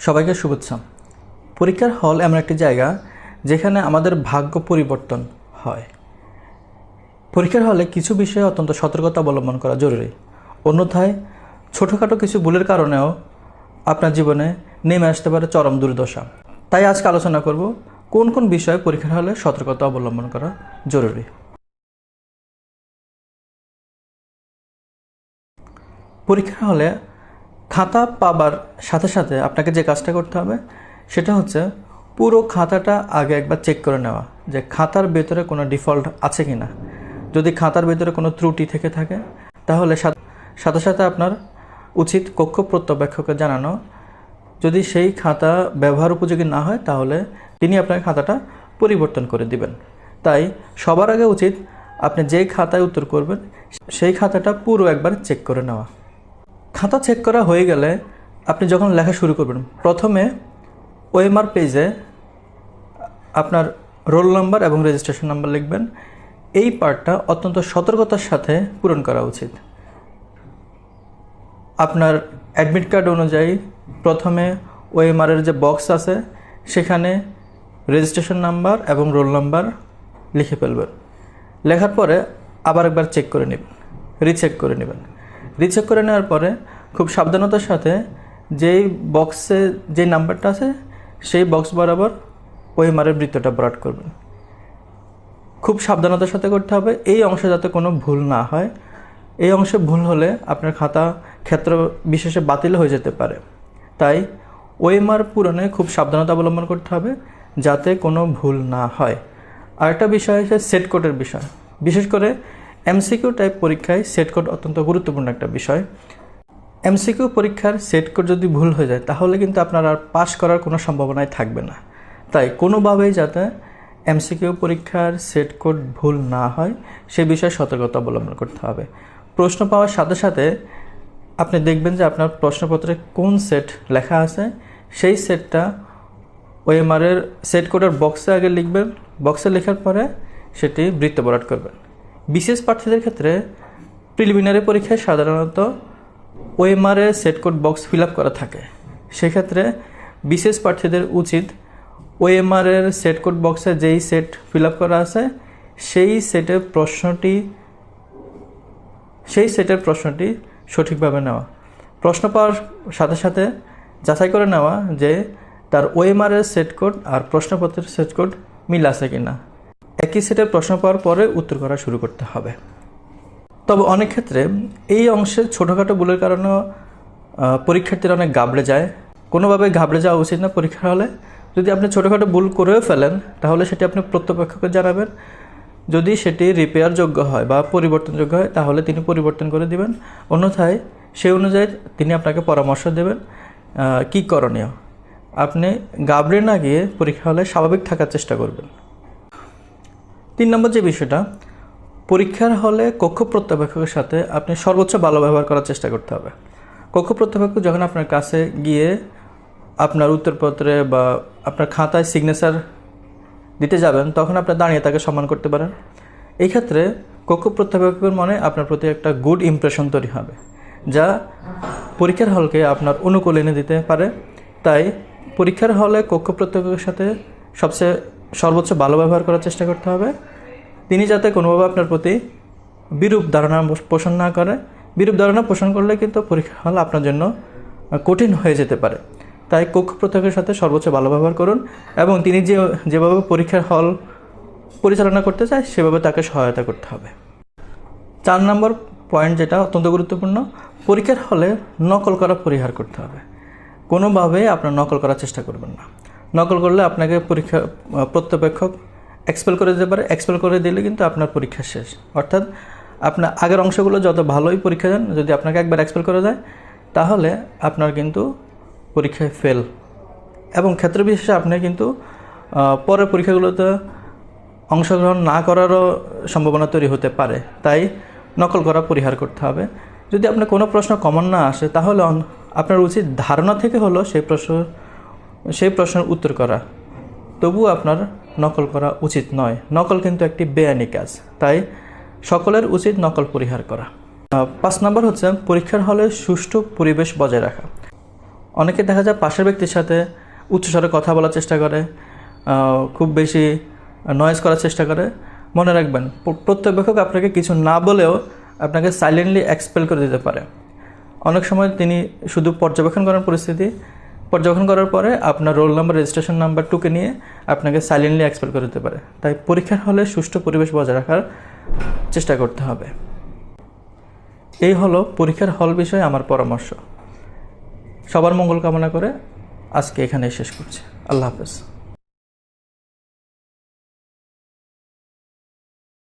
সবাইকে শুভেচ্ছা। পরীক্ষার হল এমন একটি জায়গা যেখানে আমাদের ভাগ্য পরিবর্তন হয়। পরীক্ষার হলে কিছু বিষয়ে অত্যন্ত সতর্কতা অবলম্বন করা জরুরি, অন্যথায় ছোটোখাটো কিছু ভুলের কারণেও আপনার জীবনে নেমে আসতে পারে চরম দুর্দশা। তাই আজকে আলোচনা করব কোন কোন বিষয়ে পরীক্ষার হলে সতর্কতা অবলম্বন করা জরুরি। পরীক্ষার হলে খাতা পাবার সাথে সাথে আপনাকে যে কাজটা করতে হবে সেটা হচ্ছে পুরো খাতাটা আগে একবার চেক করে নেওয়া যে খাতার ভেতরে কোনো ডিফল্ট আছে কি না। যদি খাতার ভেতরে কোনো ত্রুটি থেকে থাকে তাহলে সাথে সাথে আপনার উচিত কক্ষ পর্যবেক্ষককে জানানো। যদি সেই খাতা ব্যবহার উপযোগী না হয় তাহলে তিনি আপনার খাতাটা পরিবর্তন করে দিবেন। তাই সবার আগে উচিত আপনি যেই খাতায় উত্তর করবেন সেই খাতাটা পুরো একবার চেক করে নেওয়া। খাতা চেক করা হয়ে গেলে আপনি যখন লেখা শুরু করবেন, প্রথমে ওএমআর পেজে আপনার রোল নাম্বার এবং রেজিস্ট্রেশন নাম্বার লিখবেন। এই পার্টটা অত্যন্ত সতর্কতার সাথে পূরণ করা উচিত। আপনার অ্যাডমিট কার্ড অনুযায়ী প্রথমে ওএমআরের যে বক্স আছে সেখানে রেজিস্ট্রেশন নাম্বার এবং রোল নাম্বার লিখে ফেলবেন। লেখার পরে আবার একবার চেক করে নেবেন, রিচেক করে নেবেন। রিচেক করে নেওয়ার পরে খুব সাবধানতার সাথে যেই বক্সে যে নাম্বারটা আছে সেই বক্স বরাবর ওএমআরের বৃত্তটা ভরাট করবেন। খুব সাবধানতার সাথে করতে হবে, এই অংশে যাতে কোনো ভুল না হয়। এই অংশে ভুল হলে আপনার খাতা ক্ষেত্র বিশেষে বাতিল হয়ে যেতে পারে। তাই ওএমআর পূরণে খুব সাবধানতা অবলম্বন করতে হবে যাতে কোনো ভুল না হয়। আরেকটা বিষয় হচ্ছে সেট কোডের বিষয়। বিশেষ করে এমসিকিউ টাইপ পরীক্ষায় সেট কোড অত্যন্ত গুরুত্বপূর্ণ একটা বিষয়। এমসিকিউ পরীক্ষার সেট কোড যদি ভুল হয়ে যায় তাহলে কিন্তু আপনার আর পাস করার কোনো সম্ভাবনাই থাকবে না। তাই কোনোভাবেই যাতে এমসিকিউ পরীক্ষার সেট কোড ভুল না হয় সে বিষয়ে সতর্কতা অবলম্বন করতে হবে। প্রশ্ন পাওয়ার সাথে সাথে আপনি দেখবেন যে আপনার প্রশ্নপত্রে কোন সেট লেখা আছে সেই সেটটা ওএমআরের সেট কোডের বক্সে আগে লিখবেন। বক্সে লেখার পরে সেটি বৃত্ত ভরাট করবেন। বিশেষ প্রার্থীদের ক্ষেত্রে প্রিলিমিনারি পরীক্ষায় সাধারণত ওএমআরের set code box fill up করা থাকে। সেক্ষেত্রে বিশেষ প্রার্থীদের উচিত ওএমআরের সেট কোড বক্সে যেই সেট ফিল আপ করা আছে সেই সেটের প্রশ্নটি সঠিকভাবে নেওয়া। প্রশ্ন পাওয়ার সাথে সাথে যাচাই করে নেওয়া যে তার ওএমআরের সেট কোড আর প্রশ্নপত্রের সেট কোড মিল আছে কিনা। একই সেটের প্রশ্ন পাওয়ার পরে উত্তর করা শুরু করতে হবে। তবে অনেক ক্ষেত্রে এই অংশের ছোটোখাটো ভুলের কারণেও পরীক্ষার্থীরা অনেক ঘাবড়ে যায়। কোনোভাবে ঘাবড়ে যাওয়া উচিত না পরীক্ষা হলে। যদি আপনি ছোটোখাটো ভুল করেও ফেলেন তাহলে সেটি আপনি প্রত্যক্ষকে জানাবেন। যদি সেটি রিপেয়ারযোগ্য হয় বা পরিবর্তনযোগ্য হয় তাহলে তিনি পরিবর্তন করে দিবেন, অন্যথায় সেই অনুযায়ী তিনি আপনাকে পরামর্শ দেবেন কী করণীয়। আপনি ঘাবড়ে না গিয়ে পরীক্ষা হলে স্বাভাবিক থাকার চেষ্টা করবেন। 3 নম্বর যে বিষয়টা, পরীক্ষার হলে কক্ষ পর্যবেক্ষকের সাথে আপনি সর্বোচ্চ ভালো ব্যবহার করার চেষ্টা করতে হবে। কক্ষ পর্যবেক্ষক যখন আপনার কাছে গিয়ে আপনার উত্তরপত্রে বা আপনার খাতায় সিগনেচার দিতে যাবেন তখন আপনি দাঁড়িয়ে তাকে সম্মান করতে পারেন। এই ক্ষেত্রে কক্ষ পর্যবেক্ষকের মনে আপনার প্রতি একটা গুড ইমপ্রেশন তৈরি হবে যা পরীক্ষার হলকে আপনার অনুকূল এনে দিতে পারে। তাই পরীক্ষার হলে কক্ষ পর্যবেক্ষকের সাথে সর্বোচ্চ ভালো ব্যবহার করার চেষ্টা করতে হবে। তিনি যাতে কোনোভাবে আপনার প্রতি বিরূপ ধারণা পোষণ না করে। বিরূপ ধারণা পোষণ করলে কিন্তু পরীক্ষা হল আপনার জন্য কঠিন হয়ে যেতে পারে। তাই কক্ষ পর্যবেক্ষকের সাথে সর্বোচ্চ ভালো ব্যবহার করুন এবং তিনি যেভাবে পরীক্ষার হল পরিচালনা করতে চায় সেভাবে তাকে সহায়তা করতে হবে। 4 নম্বর পয়েন্ট যেটা অত্যন্ত গুরুত্বপূর্ণ, পরীক্ষার হলে নকল করা পরিহার করতে হবে। কোনোভাবে আপনার নকল করার চেষ্টা করবেন না। নকল করলে আপনাকে পরীক্ষা পর্যবেক্ষক এক্সপেল করে দিতে পারে। এক্সপেল করে দিলে কিন্তু আপনার পরীক্ষা শেষ। অর্থাৎ আপনার আগের অংশগুলো যত ভালোই পরীক্ষা দেন, যদি আপনাকে একবার এক্সপেল করে দেয় তাহলে আপনার কিন্তু পরীক্ষায় ফেল এবং ক্ষেত্র বিশেষে আপনি কিন্তু পরের পরীক্ষাগুলোতে অংশগ্রহণ না করারও সম্ভাবনা তৈরি হতে পারে। তাই নকল করা পরিহার করতে হবে। যদি আপনার কোনো প্রশ্ন কমন না আসে তাহলে আপনার উচিত ধারণা থেকে হলো সেই প্রশ্নের উত্তর করা। তবুও আপনার নকল করা উচিত নয়। নকল কিন্তু একটি বেআইনি কাজ। তাই সকলের উচিত নকল পরিহার করা। 5 নম্বর হচ্ছে পরীক্ষার হলে সুষ্ঠু পরিবেশ বজায় রাখা। অনেকে দেখা যায় পাশের ব্যক্তির সাথে উচ্চস্বরে কথা বলার চেষ্টা করে, খুব বেশি নয়েজ করার চেষ্টা করে। মনে রাখবেন, প্রত্যক্ষক আপনাকে কিছু না বলেও আপনাকে সাইলেন্টলি এক্সপেল করে দিতে পারে। অনেক সময় তিনি শুধু পর্যবেক্ষণ করার পর্যবেক্ষণ করার পরে আপনার রোল নাম্বার, রেজিস্ট্রেশন নাম্বার টুকে নিয়ে আপনাকে সাইলেন্টলি এক্সপেল করে দিতে পারে। তাই পরীক্ষার হলে সুষ্ঠু পরিবেশ বজায় রাখার চেষ্টা করতে হবে। এই হলো পরীক্ষার হল বিষয়ে আমার পরামর্শ। সবার মঙ্গল কামনা করে আজকে এখানেই শেষ করছি। আল্লাহ হাফেজ।